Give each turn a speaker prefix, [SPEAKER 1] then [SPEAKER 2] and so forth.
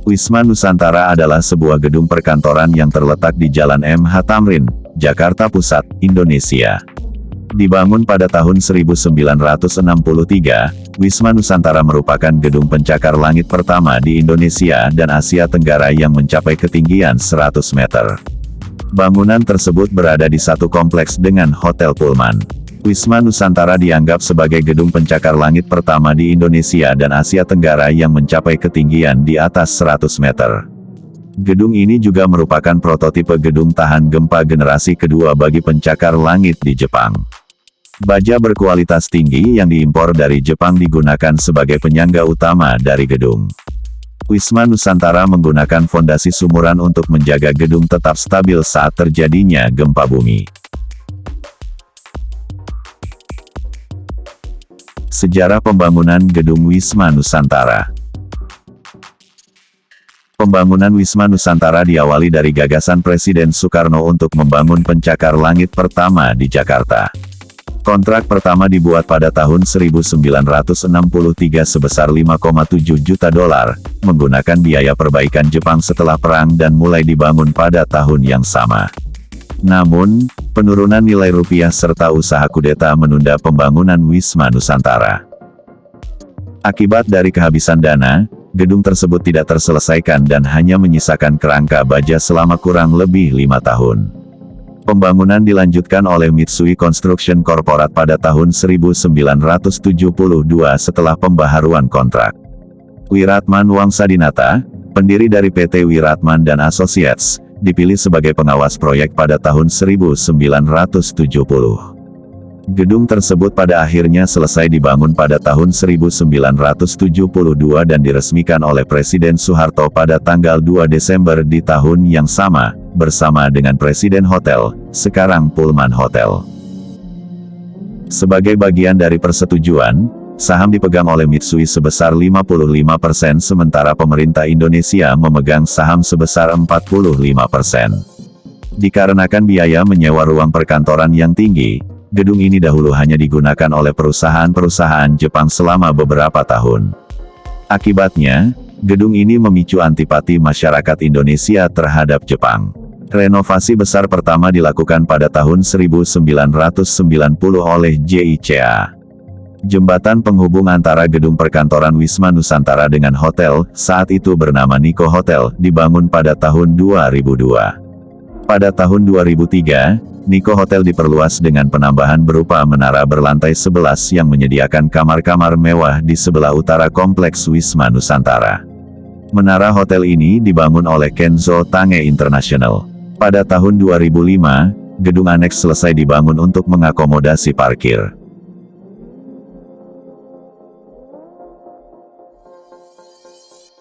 [SPEAKER 1] Wisma Nusantara adalah sebuah gedung perkantoran yang terletak di Jalan MH Tamrin, Jakarta Pusat, Indonesia. Dibangun pada tahun 1963, Wisma Nusantara merupakan gedung pencakar langit pertama di Indonesia dan Asia Tenggara yang mencapai ketinggian 100 meter. Bangunan tersebut berada di satu kompleks dengan Hotel Pullman. Wisma Nusantara dianggap sebagai gedung pencakar langit pertama di Indonesia dan Asia Tenggara yang mencapai ketinggian di atas 100 meter. Gedung ini juga merupakan prototipe gedung tahan gempa generasi kedua bagi pencakar langit di Jepang. Baja berkualitas tinggi yang diimpor dari Jepang digunakan sebagai penyangga utama dari gedung. Wisma Nusantara menggunakan fondasi sumuran untuk menjaga gedung tetap stabil saat terjadinya gempa bumi. Sejarah pembangunan Gedung Wisma Nusantara. Pembangunan Wisma Nusantara diawali dari gagasan Presiden Soekarno untuk membangun pencakar langit pertama di Jakarta. Kontrak pertama dibuat pada tahun 1963 sebesar 5,7 juta dolar, menggunakan biaya perbaikan Jepang setelah perang dan mulai dibangun pada tahun yang sama. Namun, penurunan nilai rupiah serta usaha kudeta menunda pembangunan Wisma Nusantara. Akibat dari kehabisan dana, gedung tersebut tidak terselesaikan dan hanya menyisakan kerangka baja selama kurang lebih 5 tahun. Pembangunan dilanjutkan oleh Mitsui Construction Corporate pada tahun 1972 setelah pembaharuan kontrak. Wiratman Wangsadinata, pendiri dari PT Wiratman dan Associates, dipilih sebagai pengawas proyek pada tahun 1970. Gedung tersebut pada akhirnya selesai dibangun pada tahun 1972 dan diresmikan oleh Presiden Soeharto pada tanggal 2 Desember di tahun yang sama, bersama dengan Presiden Hotel, sekarang Pullman Hotel. Sebagai bagian dari persetujuan, saham dipegang oleh Mitsui sebesar 55% sementara pemerintah Indonesia memegang saham sebesar 45%. Dikarenakan biaya menyewa ruang perkantoran yang tinggi, gedung ini dahulu hanya digunakan oleh perusahaan-perusahaan Jepang selama beberapa tahun. Akibatnya, gedung ini memicu antipati masyarakat Indonesia terhadap Jepang. Renovasi besar pertama dilakukan pada tahun 1990 oleh JICA. Jembatan penghubung antara gedung perkantoran Wisma Nusantara dengan hotel, saat itu bernama Nikko Hotel, dibangun pada tahun 2002. Pada tahun 2003, Nikko Hotel diperluas dengan penambahan berupa menara berlantai 11 yang menyediakan kamar-kamar mewah di sebelah utara kompleks Wisma Nusantara. Menara hotel ini dibangun oleh Kenzo Tange International. Pada tahun 2005, gedung aneks selesai dibangun untuk mengakomodasi parkir.